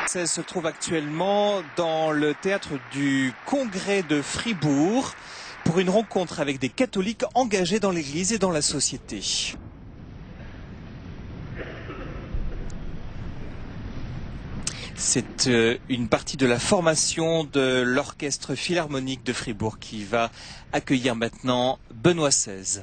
Ça se trouve actuellement dans le théâtre du Congrès de Fribourg pour une rencontre avec des catholiques engagés dans l'Église et dans la société. C'est une partie de la formation de l'Orchestre Philharmonique de Fribourg qui va accueillir maintenant Benoît XVI.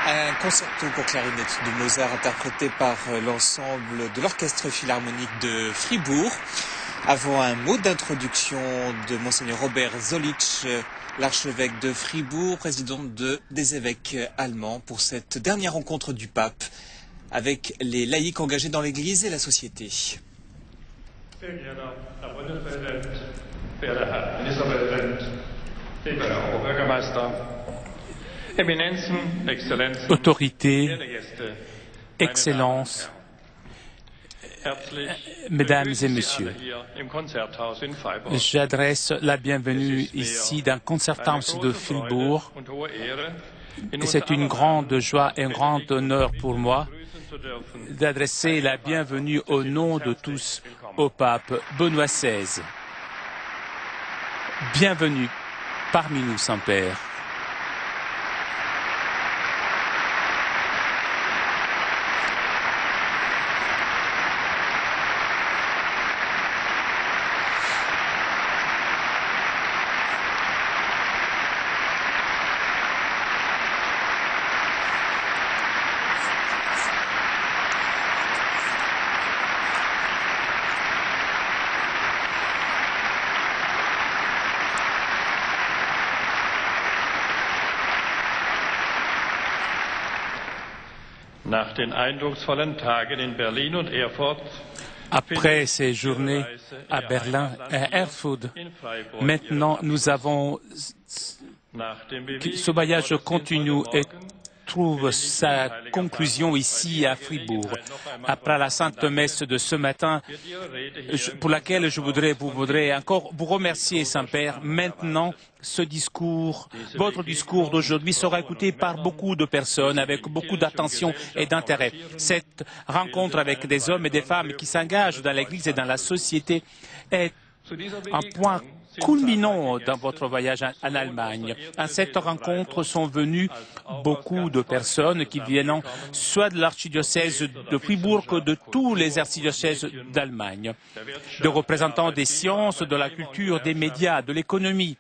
Un concerto pour clarinette de Mozart interprété par l'ensemble de l'Orchestre Philharmonique de Fribourg. Avant un mot d'introduction de Monseigneur Robert Zollitsch, l'archevêque de Fribourg, président des évêques allemands, pour cette dernière rencontre du pape avec les laïcs engagés dans l'Église et la société. Autorités, Excellences, Mesdames et Messieurs, j'adresse la bienvenue ici dans Concerthaus de Fribourg. C'est une grande joie et un grand honneur pour moi d'adresser la bienvenue au nom de tous au pape Benoît XVI. Bienvenue parmi nous, Saint-Père. Après ces journées à Berlin et à Erfurt, maintenant nous avons ce voyage continue et trouve sa conclusion ici à Fribourg. Après la Sainte Messe de ce matin, pour laquelle je voudrais encore vous remercier, Saint-Père. Maintenant, ce discours, votre discours d'aujourd'hui sera écouté par beaucoup de personnes avec beaucoup d'attention et d'intérêt. Cette rencontre avec des hommes et des femmes qui s'engagent dans l'Église et dans la société est un point culminant dans votre voyage en Allemagne. À cette rencontre sont venues beaucoup de personnes qui viennent soit de l'archidiocèse de Fribourg que de tous les archidiocèses d'Allemagne, des représentants des sciences, de la culture, des médias, de l'économie,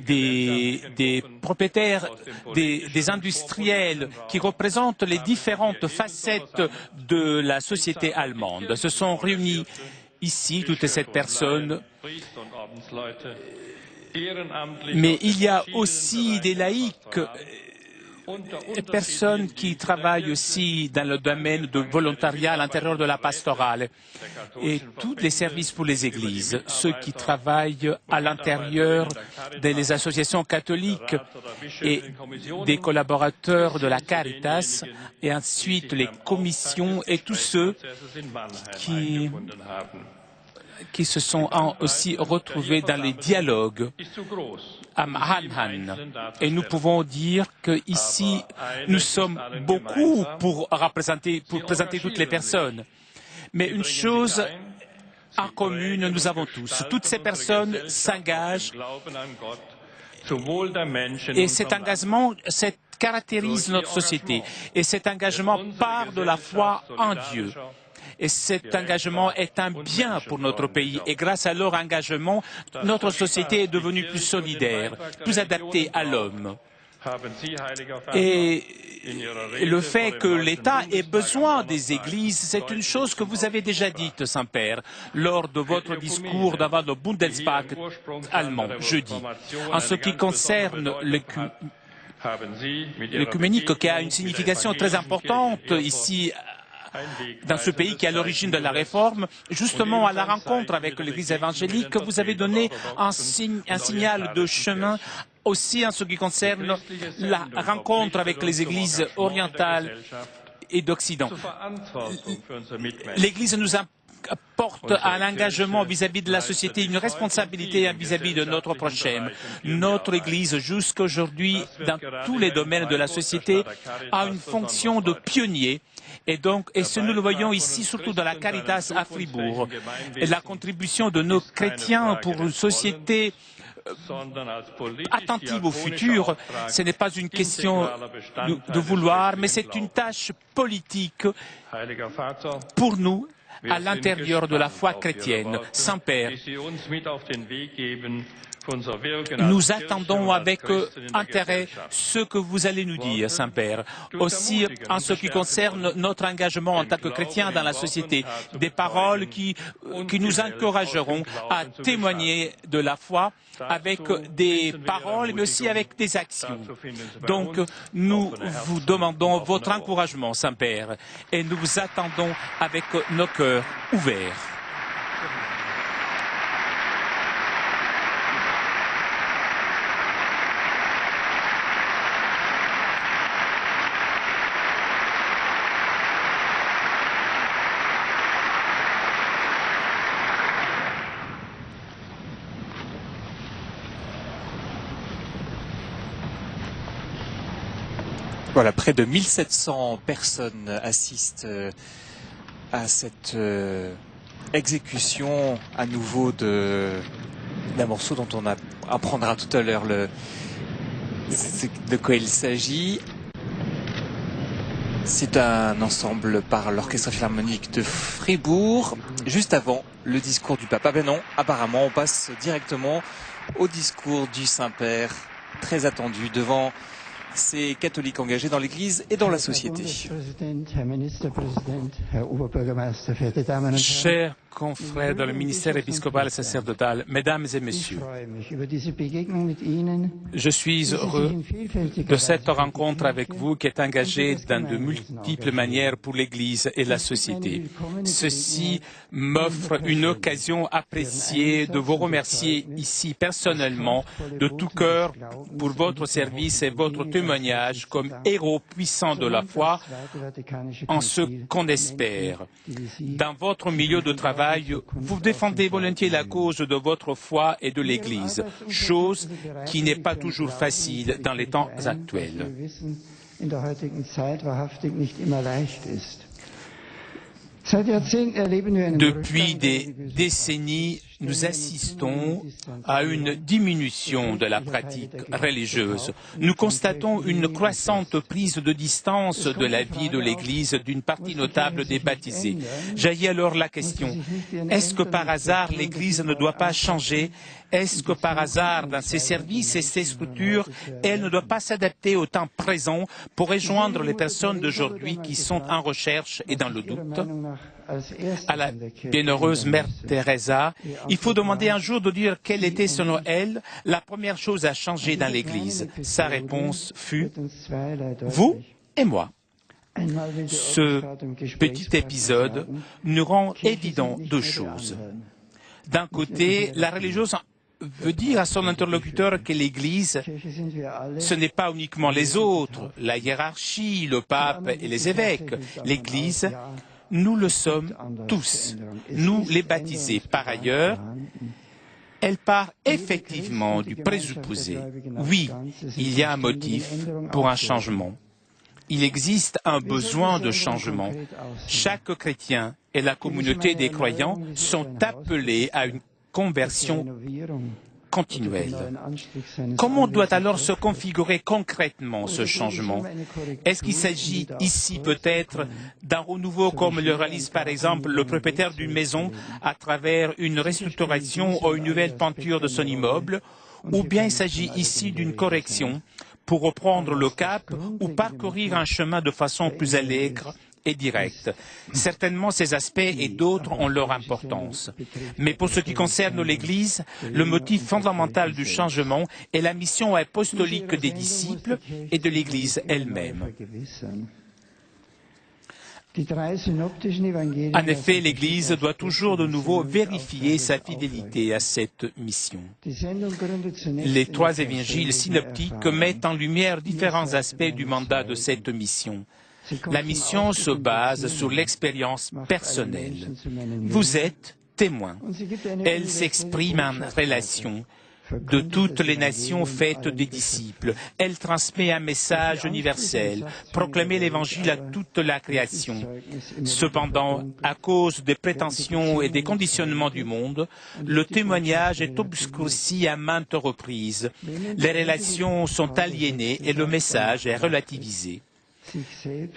des propriétaires, des industriels qui représentent les différentes facettes de la société allemande. Se sont réunis ici, toutes ces personnes, mais il y a aussi des laïcs, des personnes qui travaillent aussi dans le domaine du volontariat à l'intérieur de la pastorale et tous les services pour les églises, ceux qui travaillent à l'intérieur des associations catholiques et des collaborateurs de la Caritas et ensuite les commissions et tous ceux qui se sont aussi retrouvés dans les dialogues à Mannheim. Et nous pouvons dire qu'ici, nous sommes beaucoup pour présenter toutes les personnes. Mais une chose en commune, nous avons tous. Toutes ces personnes s'engagent et cet engagement caractérise notre société. Et cet engagement part de la foi en Dieu. Et cet engagement est un bien pour notre pays. Et grâce à leur engagement, notre société est devenue plus solidaire, plus adaptée à l'homme. Et le fait que l'État ait besoin des églises, c'est une chose que vous avez déjà dite, Saint-Père, lors de votre discours devant le Bundestag allemand, jeudi. En ce qui concerne l'œcuménique, qui a une signification très importante ici, dans ce pays qui est à l'origine de la réforme, justement à la rencontre avec l'Église évangélique, vous avez donné un signal de chemin aussi en ce qui concerne la rencontre avec les églises orientales et d'Occident. L'Église nous porte un engagement vis-à-vis de la société, une responsabilité vis-à-vis de notre prochain. Notre Église, jusqu'à aujourd'hui, dans tous les domaines de la société, a une fonction de pionnier. Et nous le voyons ici, surtout dans la Caritas à Fribourg. Et la contribution de nos chrétiens pour une société attentive au futur, ce n'est pas une question de vouloir, mais c'est une tâche politique pour nous à l'intérieur de la foi chrétienne. Saint-Père, Nous attendons avec intérêt ce que vous allez nous dire, Saint-Père. Aussi, en ce qui concerne notre engagement en tant que chrétiens dans la société, des paroles qui nous encourageront à témoigner de la foi avec des paroles, mais aussi avec des actions. Donc, nous vous demandons votre encouragement, Saint-Père, et nous vous attendons avec nos cœurs ouverts. Voilà, près de 1700 personnes assistent à cette exécution à nouveau d'un morceau dont on apprendra tout à l'heure de quoi il s'agit. C'est un ensemble par l'Orchestre Philharmonique de Fribourg, juste avant le discours du pape. Ah ben non, apparemment on passe directement au discours du Saint-Père, très attendu devant ces catholiques engagés dans l'Église et dans la société. Chers confrères dans le ministère épiscopal et sacerdotal, mesdames et messieurs, je suis heureux de cette rencontre avec vous qui est engagée dans de multiples manières pour l'Église et la société. Ceci m'offre une occasion appréciée de vous remercier ici personnellement de tout cœur pour votre service et votre témoignage comme héros puissants de la foi en ce qu'on espère. Dans votre milieu de travail, vous défendez volontiers la cause de votre foi et de l'Église, chose qui n'est pas toujours facile dans les temps actuels. Depuis des décennies, nous assistons à une diminution de la pratique religieuse. Nous constatons une croissante prise de distance de la vie de l'Église d'une partie notable des baptisés. Jaillit alors la question, est-ce que par hasard l'Église ne doit pas changer? Est-ce que par hasard, dans ses services et ses structures, elle ne doit pas s'adapter au temps présent pour rejoindre les personnes d'aujourd'hui qui sont en recherche et dans le doute? À la bienheureuse Mère Teresa, il faut demander un jour de dire quelle était, selon elle, la première chose à changer dans l'Église. Sa réponse fut « Vous et moi ». Ce petit épisode nous rend évident deux choses. D'un côté, la religieuse veut dire à son interlocuteur que l'Église, ce n'est pas uniquement les autres, la hiérarchie, le pape et les évêques. L'Église, nous le sommes tous, nous les baptisés. Par ailleurs, elle part effectivement du présupposé. Oui, il y a un motif pour un changement. Il existe un besoin de changement. Chaque chrétien et la communauté des croyants sont appelés à une conversion continuelle. Comment doit alors se configurer concrètement ce changement? Est-ce qu'il s'agit ici peut-être d'un renouveau comme le réalise par exemple le propriétaire d'une maison à travers une restructuration ou une nouvelle peinture de son immeuble? Ou bien il s'agit ici d'une correction pour reprendre le cap ou parcourir un chemin de façon plus allègre et directe. Certainement, ces aspects et d'autres ont leur importance. Mais pour ce qui concerne l'Église, le motif fondamental du changement est la mission apostolique des disciples et de l'Église elle-même. En effet, l'Église doit toujours de nouveau vérifier sa fidélité à cette mission. Les trois évangiles synoptiques mettent en lumière différents aspects du mandat de cette mission. La mission se base sur l'expérience personnelle. Vous êtes témoin. Elle s'exprime en relation de toutes les nations faites des disciples. Elle transmet un message universel, proclamer l'Évangile à toute la création. Cependant, à cause des prétentions et des conditionnements du monde, le témoignage est obscurci à maintes reprises. Les relations sont aliénées et le message est relativisé.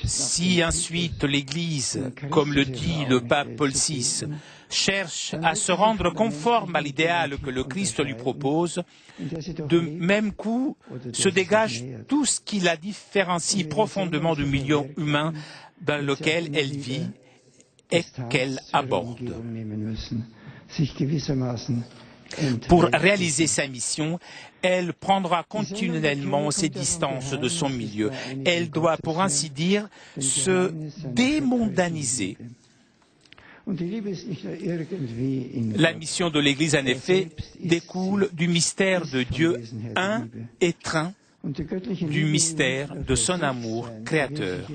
Si ensuite l'Église, comme le dit le pape Paul VI, cherche à se rendre conforme à l'idéal que le Christ lui propose, de même coup se dégage tout ce qui la différencie profondément du milieu humain dans lequel elle vit et qu'elle aborde. Pour réaliser sa mission, elle prendra continuellement ses distances de son milieu. Elle doit, pour ainsi dire, se démondaniser. La mission de l'Église, en effet, découle du mystère de Dieu un et trin, du mystère de son amour créateur.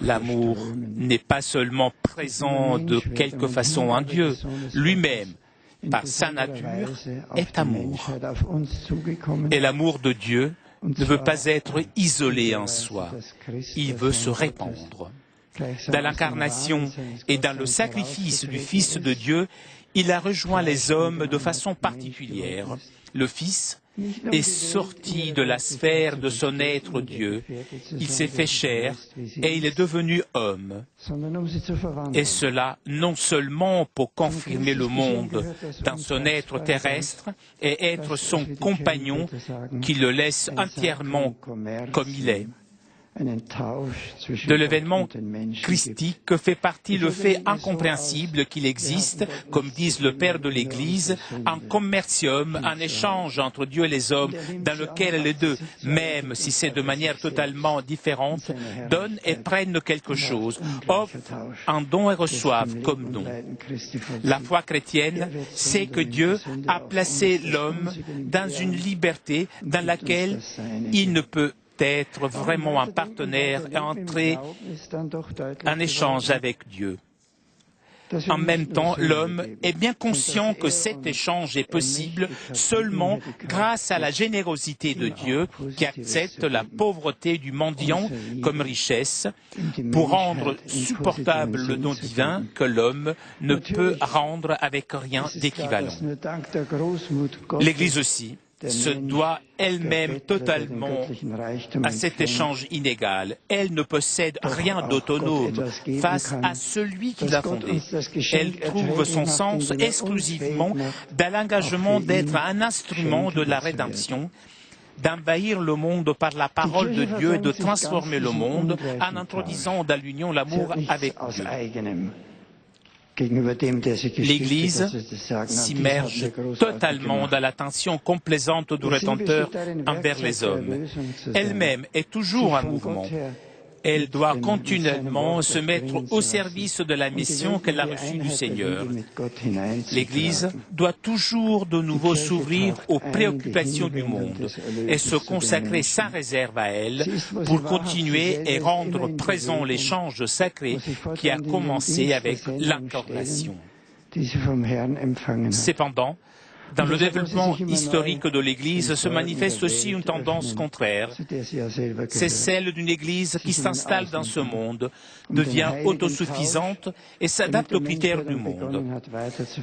L'amour n'est pas seulement présent de quelque façon en Dieu, lui-même, par sa nature, est amour. Et l'amour de Dieu ne veut pas être isolé en soi, il veut se répandre. Dans l'incarnation et dans le sacrifice du Fils de Dieu, il a rejoint les hommes de façon particulière. Le Fils est sorti de la sphère de son être Dieu, il s'est fait chair et il est devenu homme. Et cela non seulement pour confirmer le monde dans son être terrestre et être son compagnon qui le laisse entièrement comme il est. De l'événement christique fait partie le fait incompréhensible qu'il existe, comme disent le Père de l'Église, un commercium, un échange entre Dieu et les hommes, dans lequel les deux, même si c'est de manière totalement différente, donnent et prennent quelque chose, offrent un don et reçoivent comme don. La foi chrétienne sait que Dieu a placé l'homme dans une liberté dans laquelle il ne peut être vraiment un partenaire et entrer en échange avec Dieu. En même temps, l'homme est bien conscient que cet échange est possible seulement grâce à la générosité de Dieu qui accepte la pauvreté du mendiant comme richesse pour rendre supportable le don divin que l'homme ne peut rendre avec rien d'équivalent. L'Église aussi se doit elle-même totalement à cet échange inégal. Elle ne possède rien d'autonome face à celui qui l'a fondée. Elle trouve son sens exclusivement dans l'engagement d'être un instrument de la rédemption, d'envahir le monde par la parole de Dieu et de transformer le monde en introduisant dans l'union l'amour avec Dieu. L'Église s'immerge totalement dans l'attention complaisante du Rédempteur envers les hommes. Elle-même est toujours en mouvement. Elle doit continuellement se mettre au service de la mission qu'elle a reçue du Seigneur. L'Église doit toujours de nouveau s'ouvrir aux préoccupations du monde et se consacrer sans réserve à elles pour continuer et rendre présent l'échange sacré qui a commencé avec l'incarnation. Cependant, dans le développement historique de l'Église se manifeste aussi une tendance contraire. C'est celle d'une Église qui s'installe dans ce monde, devient autosuffisante et s'adapte aux critères du monde.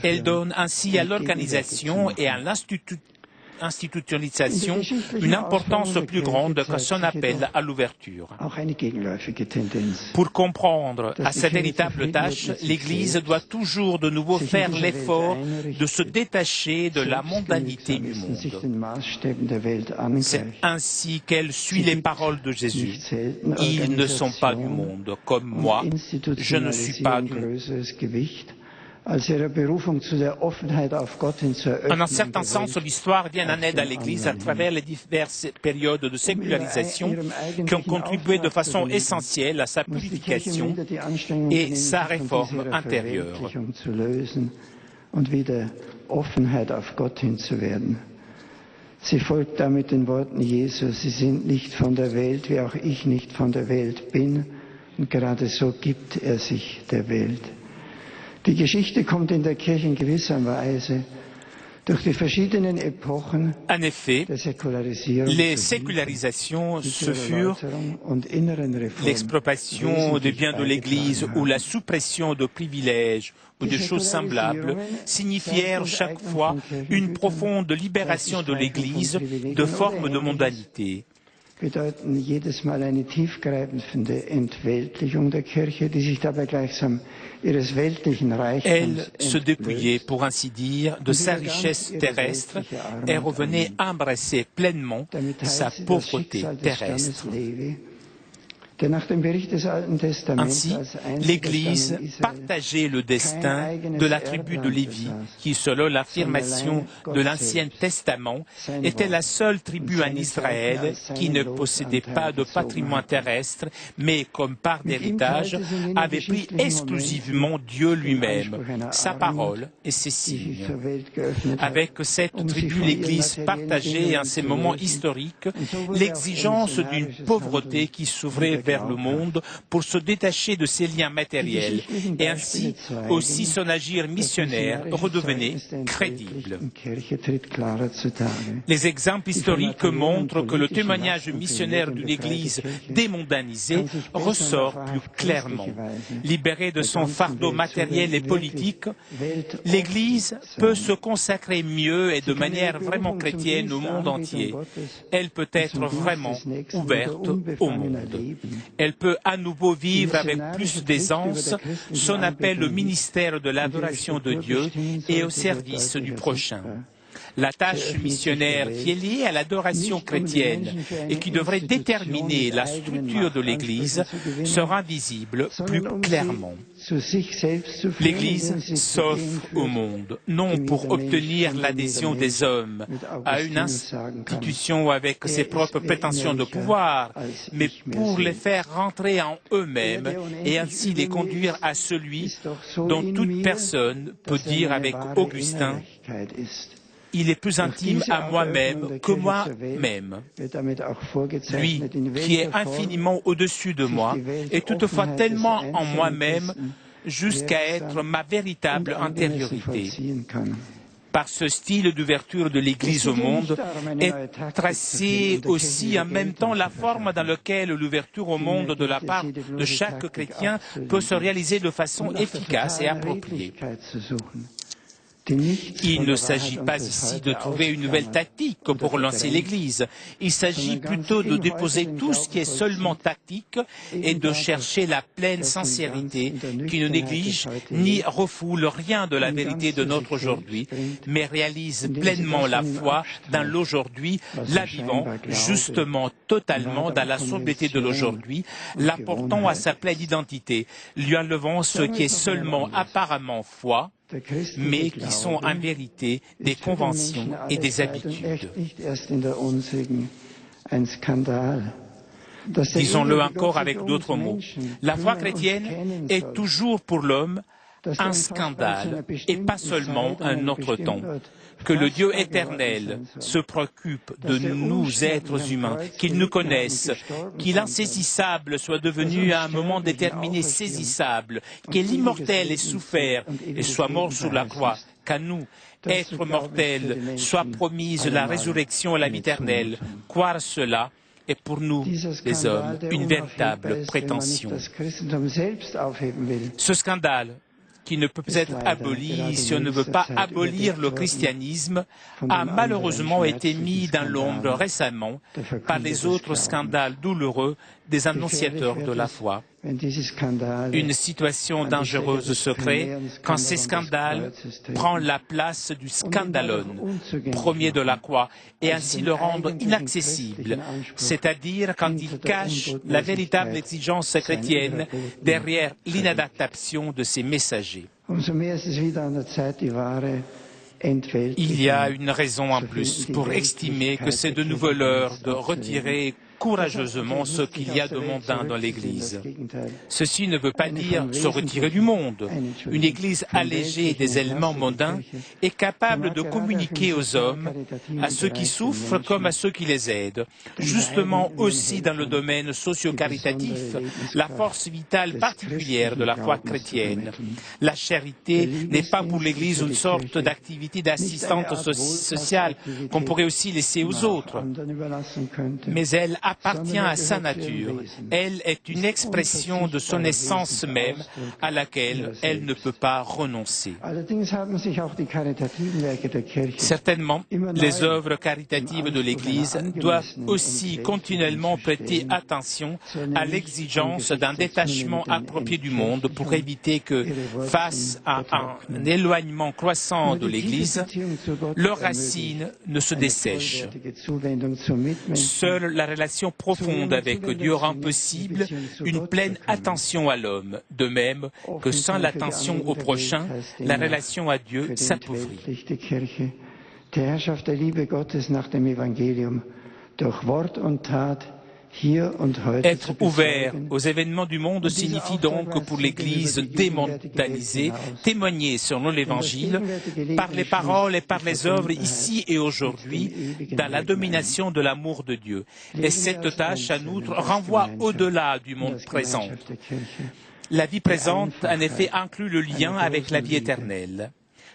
Elle donne ainsi à l'organisation et à l'institutionnalisation une importance plus grande que son appel à l'ouverture. Pour comprendre à sa véritable tâche, l'Église doit toujours de nouveau faire l'effort de se détacher de la mondanité du monde. C'est ainsi qu'elle suit les paroles de Jésus. Ils ne sont pas du monde, comme moi, je ne suis pas du monde. En un certain sens, l'histoire vient en aide à l'Église à travers les diverses périodes de sécularisation qui ont contribué de façon essentielle à sa purification et sa réforme intérieure. Sie folgt damit den Worten Jesu, sie sind nicht von der Welt, wie auch ich nicht von der Welt bin, und gerade so gibt er sich der Welt. Die Geschichte kommt in der Kirche in gewisser Weise durch die verschiedenen Epochen der Säkularisierung, les sécularisations se furent l'expropriation des biens de l'Église ou la suppression de privilèges ou de choses semblables signifièrent chaque fois une profonde libération de l'Église de formes de mondanité. bedeuten jedes Mal eine tiefgreifende Entweltlichung der Kirche, die sich dabei gleichsam ihres weltlichen Reichtums Elle se dépouillait, pour ainsi dire, de sa richesse terrestre et revenait embrasser pleinement sa pauvreté terrestre. Ainsi, l'Église partageait le destin de la tribu de Lévi, qui, selon l'affirmation de l'Ancien Testament, était la seule tribu en Israël qui ne possédait pas de patrimoine terrestre, mais comme part d'héritage, avait pris exclusivement Dieu lui-même, sa parole et ses signes. Avec cette tribu, l'Église partageait en ces moments historiques l'exigence d'une pauvreté qui s'ouvrait vers le monde pour se détacher de ses liens matériels et ainsi aussi son agir missionnaire redevenait crédible. Les exemples historiques montrent que le témoignage missionnaire d'une Église démondanisée ressort plus clairement. Libérée de son fardeau matériel et politique, l'Église peut se consacrer mieux et de manière vraiment chrétienne au monde entier. Elle peut être vraiment ouverte au monde. Elle peut à nouveau vivre avec plus d'aisance son appel au ministère de l'adoration de Dieu et au service du prochain. La tâche missionnaire qui est liée à l'adoration chrétienne et qui devrait déterminer la structure de l'Église sera visible plus clairement. L'Église s'offre au monde, non pour obtenir l'adhésion des hommes à une institution avec ses propres prétentions de pouvoir, mais pour les faire rentrer en eux-mêmes et ainsi les conduire à celui dont toute personne peut dire avec Augustin: il est plus intime à moi-même que moi-même. Lui, qui est infiniment au-dessus de moi, est toutefois tellement en moi-même jusqu'à être ma véritable intériorité. Par ce style d'ouverture de l'Église au monde est tracée aussi en même temps la forme dans laquelle l'ouverture au monde de la part de chaque chrétien peut se réaliser de façon efficace et appropriée. Il ne s'agit pas ici de trouver une nouvelle tactique pour lancer l'Église. Il s'agit plutôt de déposer tout ce qui est seulement tactique et de chercher la pleine sincérité qui ne néglige ni refoule rien de la vérité de notre aujourd'hui, mais réalise pleinement la foi dans l'aujourd'hui, la vivant justement totalement dans la sobriété de l'aujourd'hui, l'apportant à sa pleine identité, lui enlevant ce qui est seulement apparemment foi, mais qui sont en vérité des conventions et des habitudes. Disons-le encore avec d'autres mots, la foi chrétienne est toujours pour l'homme un scandale et pas seulement un autre temps. Que le Dieu éternel se préoccupe de nous êtres humains, qu'il nous connaisse, qu'il insaisissable soit devenu à un moment déterminé saisissable, que l'immortel ait souffert et soit mort sur la croix, qu'à nous, êtres mortels, soit promise la résurrection et la vie éternelle. Croire cela est pour nous, les hommes, une véritable prétention. Ce scandale, qui ne peut être aboli si on ne veut pas abolir le christianisme, a malheureusement été mis dans l'ombre récemment par les autres scandales douloureux des annonciateurs de la foi. Une situation dangereuse se crée quand ces scandales prennent la place du scandalon, premier de la croix, et ainsi le rendent inaccessible, c'est-à-dire quand ils cachent la véritable exigence chrétienne derrière l'inadaptation de ses messagers. Il y a une raison en plus pour estimer que c'est de nouveau l'heure de retirer courageusement ce qu'il y a de mondain dans l'Église. Ceci ne veut pas dire se retirer du monde. Une Église allégée des éléments mondains est capable de communiquer aux hommes, à ceux qui souffrent comme à ceux qui les aident. Justement aussi dans le domaine socio-caritatif, la force vitale particulière de la foi chrétienne. La charité n'est pas pour l'Église une sorte d'activité d'assistance sociale qu'on pourrait aussi laisser aux autres, mais elle appartient à sa nature. Elle est une expression de son essence même à laquelle elle ne peut pas renoncer. Certainement, les œuvres caritatives de l'Église doivent aussi continuellement prêter attention à l'exigence d'un détachement approprié du monde pour éviter que, face à un éloignement croissant de l'Église, leurs racines ne se dessèchent. Seule la relation profonde avec Dieu rend possible une pleine attention à l'homme, de même que sans l'attention au prochain, la relation à Dieu s'appauvrit. Die Herrschaft der Liebe Gottes nach dem Evangelium durch Wort und Tat hier und heute Être ouvert aux événements du monde signifie donc pour l'Église démondanisée, témoigner selon l'Évangile par les paroles et par les œuvres ici et aujourd'hui dans la domination de l'amour de Dieu. Et cette tâche, en outre, renvoie au-delà du monde présent. La vie présente, en effet, inclut le lien avec la vie éternelle.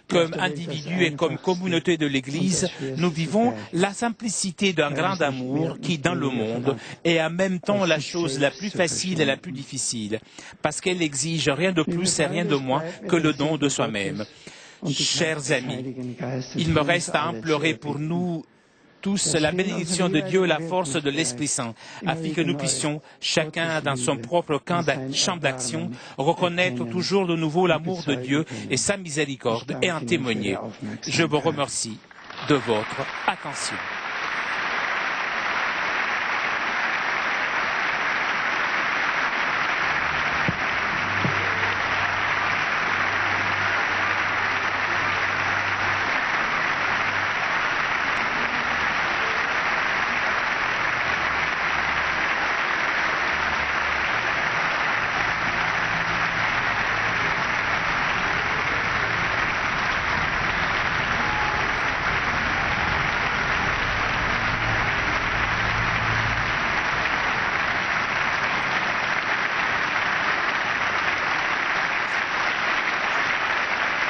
Comme individus et comme communauté de l'Église, nous vivons la simplicité d'un grand amour qui, dans le monde, est en même temps la chose la plus facile et la plus difficile, parce qu'elle exige rien de plus et rien de moins que le don de soi-même. Chers amis, il me reste à implorer pour nous tous la bénédiction de Dieu et la force de l'Esprit Saint, afin que nous puissions, chacun dans son propre champ d'action, reconnaître toujours de nouveau l'amour de Dieu et sa miséricorde et en témoigner. Je vous remercie de votre attention.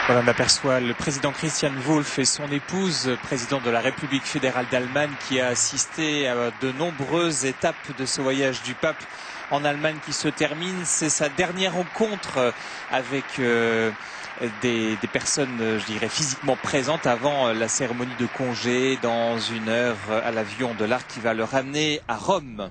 Voilà, on aperçoit le président Christian Wulff et son épouse, président de la République fédérale d'Allemagne, qui a assisté à de nombreuses étapes de ce voyage du pape en Allemagne qui se termine. C'est sa dernière rencontre avec des personnes, je dirais, physiquement présentes avant la cérémonie de congé dans 1 heure à l'avion de l'Arc qui va le ramener à Rome.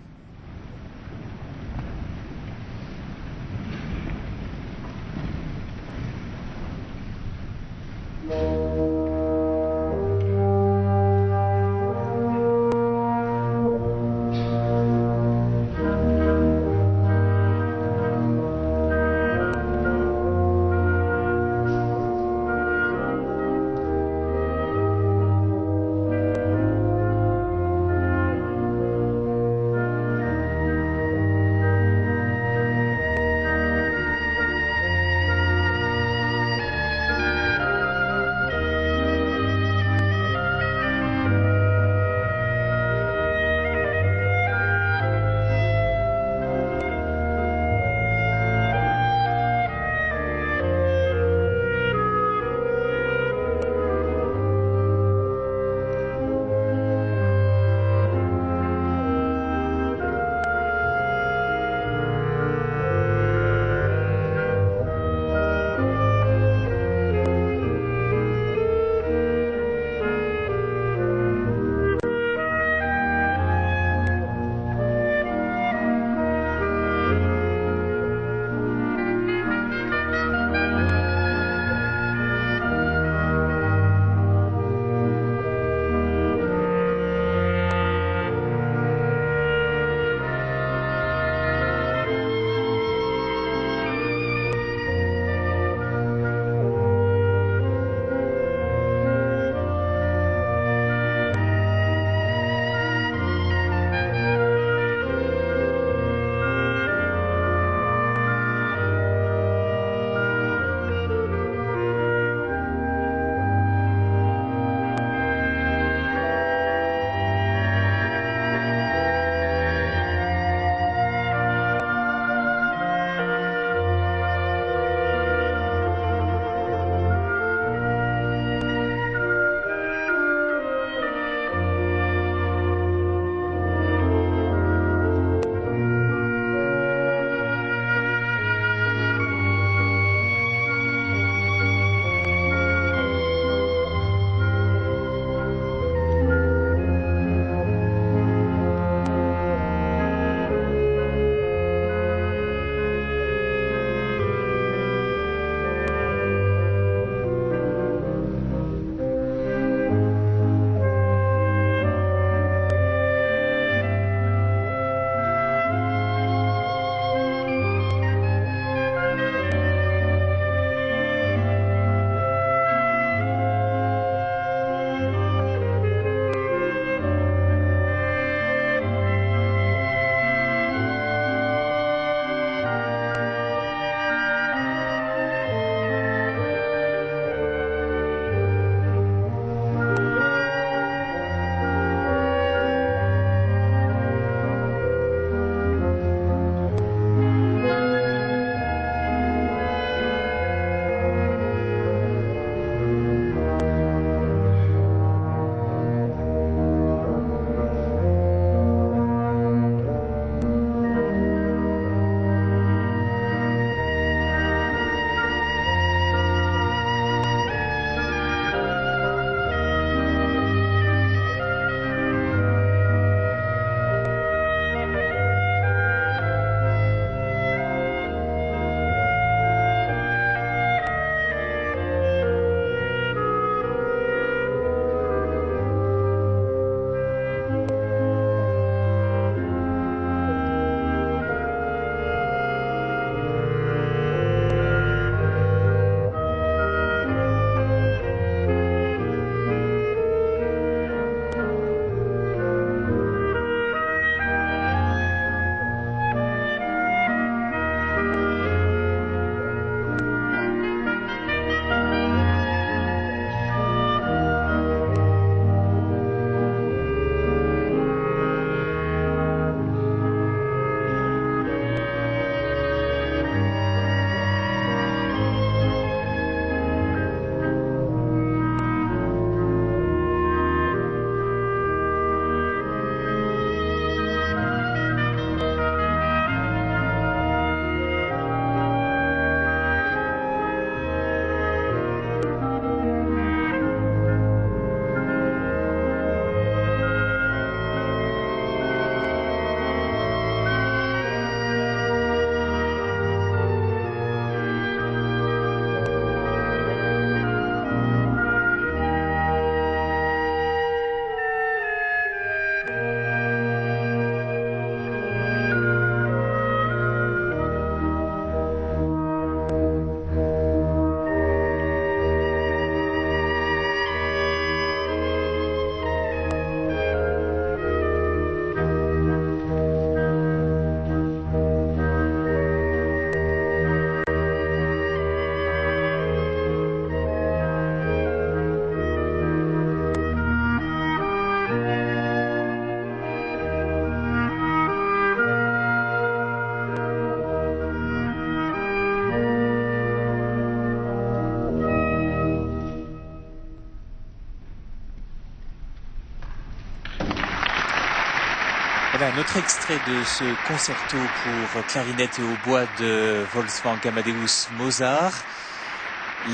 Un autre extrait de ce concerto pour clarinette et hautbois de Wolfgang Amadeus Mozart.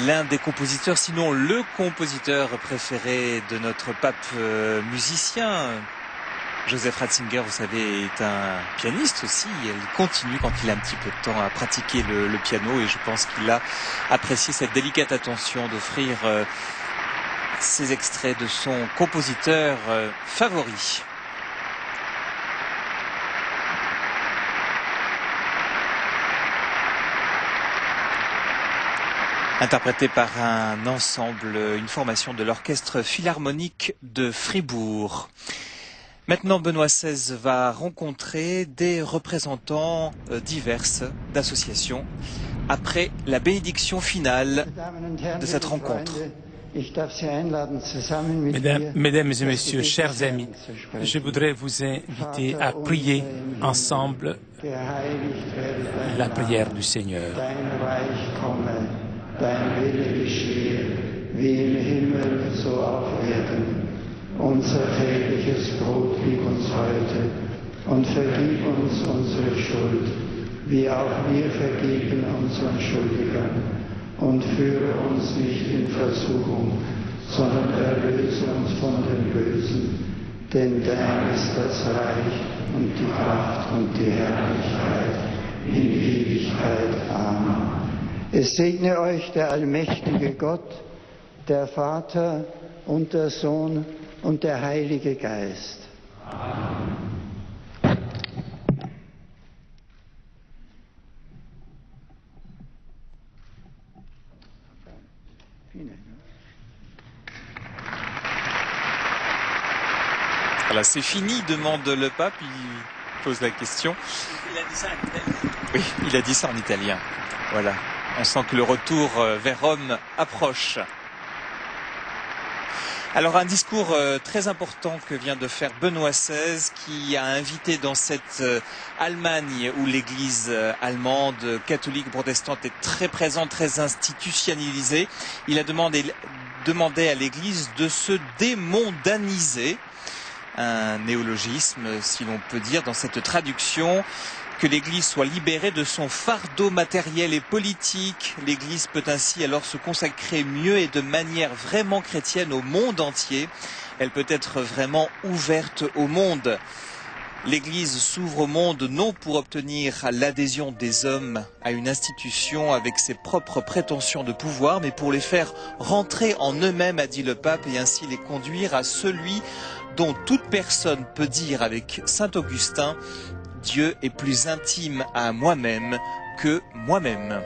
L'un des compositeurs, sinon le compositeur préféré de notre pape musicien. Joseph Ratzinger, vous savez, est un pianiste aussi. Il continue, quand il a un petit peu de temps, à pratiquer le piano et je pense qu'il a apprécié cette délicate attention d'offrir ces extraits de son compositeur favori. Interprété par un ensemble, une formation de l'Orchestre Philharmonique de Fribourg. Maintenant, Benoît XVI va rencontrer des représentants diverses d'associations après la bénédiction finale de cette rencontre. Mesdames et messieurs, chers amis, je voudrais vous inviter à prier ensemble la prière du Seigneur. Dein Wille geschehe, wie im Himmel, so auf Erden. Unser tägliches Brot gib uns heute und vergib uns unsere Schuld, wie auch wir vergeben unseren Schuldigern. Und führe uns nicht in Versuchung, sondern erlöse uns von dem Bösen. Denn dein ist das Reich und die Kraft und die Herrlichkeit in Ewigkeit. Amen. Es segne euch der allmächtige Gott, der Vater und der Sohn und der Heilige Geist. Amen. Voilà, c'est fini, demande le pape, il pose la question. Il a dit ça en italien. Oui, il a dit ça en italien. Voilà. On sent que le retour vers Rome approche. Alors un discours très important que vient de faire Benoît XVI, qui a invité dans cette Allemagne où l'église allemande, catholique, protestante est très présente, très institutionnalisée. Il a demandé à l'église de se démondaniser, un néologisme si l'on peut dire dans cette traduction. Que l'Église soit libérée de son fardeau matériel et politique. L'Église peut ainsi alors se consacrer mieux et de manière vraiment chrétienne au monde entier. Elle peut être vraiment ouverte au monde. L'Église s'ouvre au monde non pour obtenir l'adhésion des hommes à une institution avec ses propres prétentions de pouvoir, mais pour les faire rentrer en eux-mêmes, a dit le pape, et ainsi les conduire à celui dont toute personne peut dire avec saint Augustin: Dieu est plus intime à moi-même que moi-même.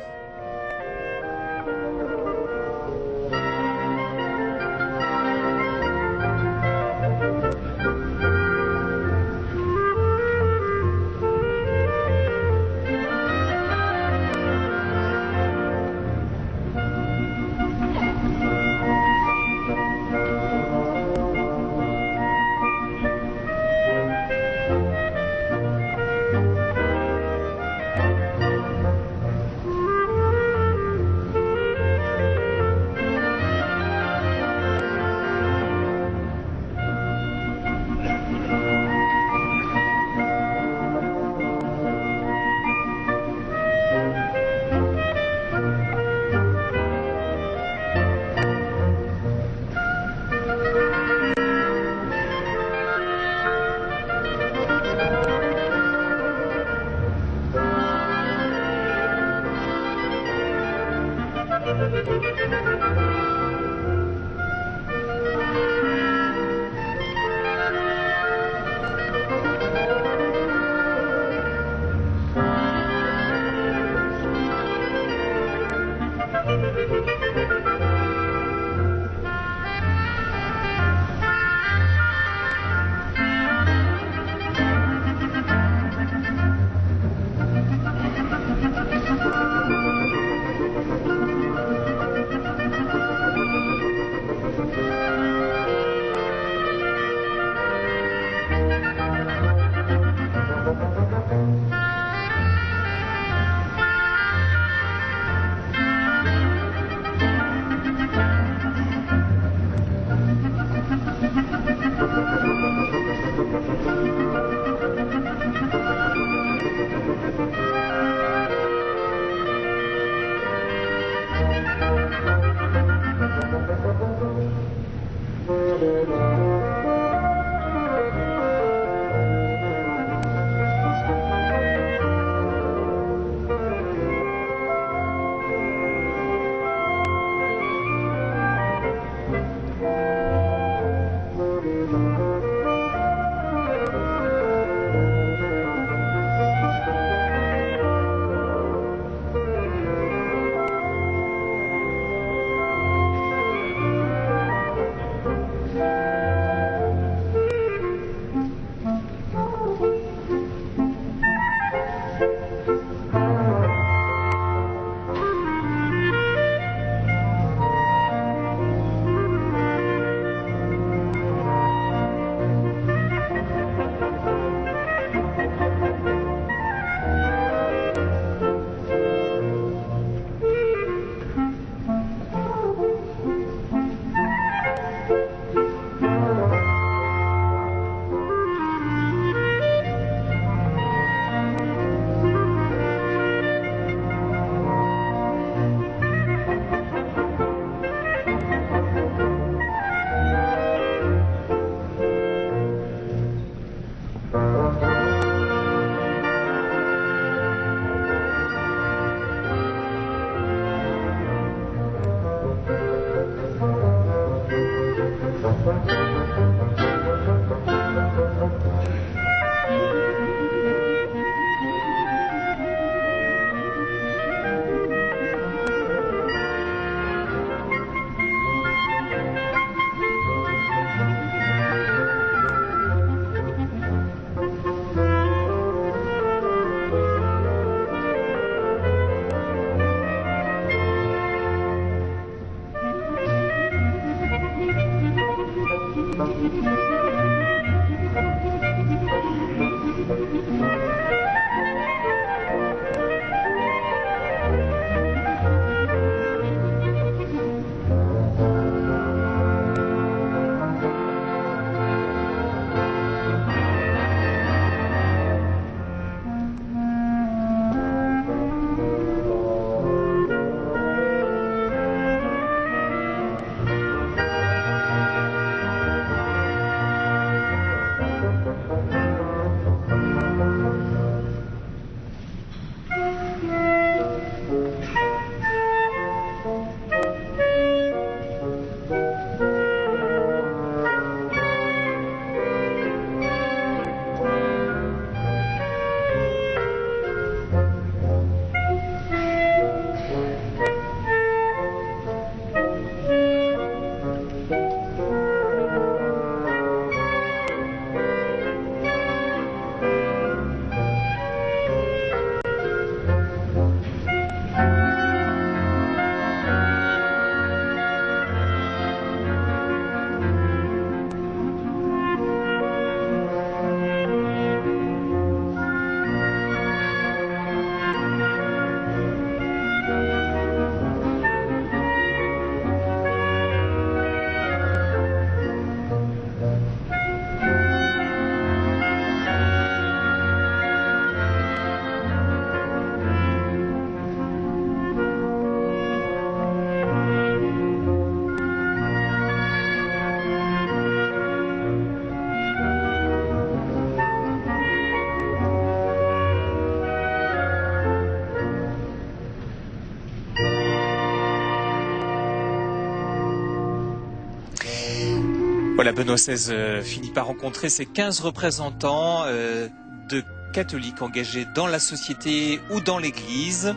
Voilà, Benoît XVI finit par rencontrer ses 15 représentants de catholiques engagés dans la société ou dans l'Église.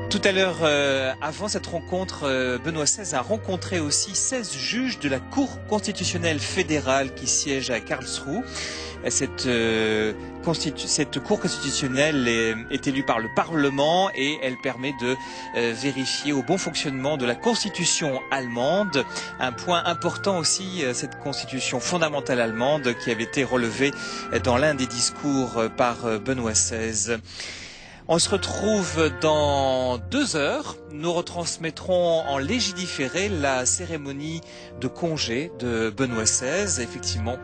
Tout à l'heure, avant cette rencontre, Benoît XVI a rencontré aussi 16 juges de la Cour constitutionnelle fédérale qui siège à Karlsruhe. Cette Cour constitutionnelle est élue par le Parlement et elle permet de vérifier au bon fonctionnement de la Constitution allemande. Un point important aussi, cette Constitution fondamentale allemande qui avait été relevée dans l'un des discours par Benoît XVI. On se retrouve dans 2 heures. Nous retransmettrons en légidiféré la cérémonie de congé de Benoît XVI. Effectivement,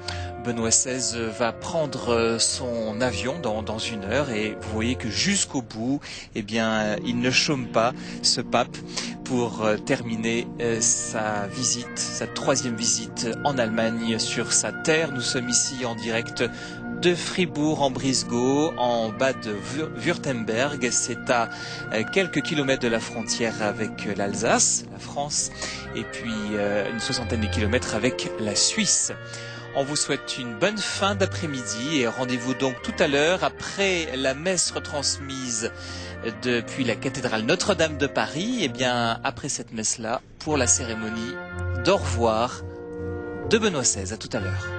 Benoît XVI va prendre son avion dans 1 heure et vous voyez que jusqu'au bout, eh bien, il ne chôme pas, ce pape, pour terminer sa visite, sa 3e visite en Allemagne sur sa terre. Nous sommes ici en direct de Fribourg en Brisgau, en bas de Württemberg. C'est à quelques kilomètres de la frontière avec l'Alsace, la France, et puis une 60aine de kilomètres avec la Suisse. On vous souhaite une bonne fin d'après-midi et rendez-vous donc tout à l'heure après la messe retransmise depuis la cathédrale Notre-Dame de Paris. Et bien après cette messe-là, pour la cérémonie d'au revoir de Benoît XVI. À tout à l'heure.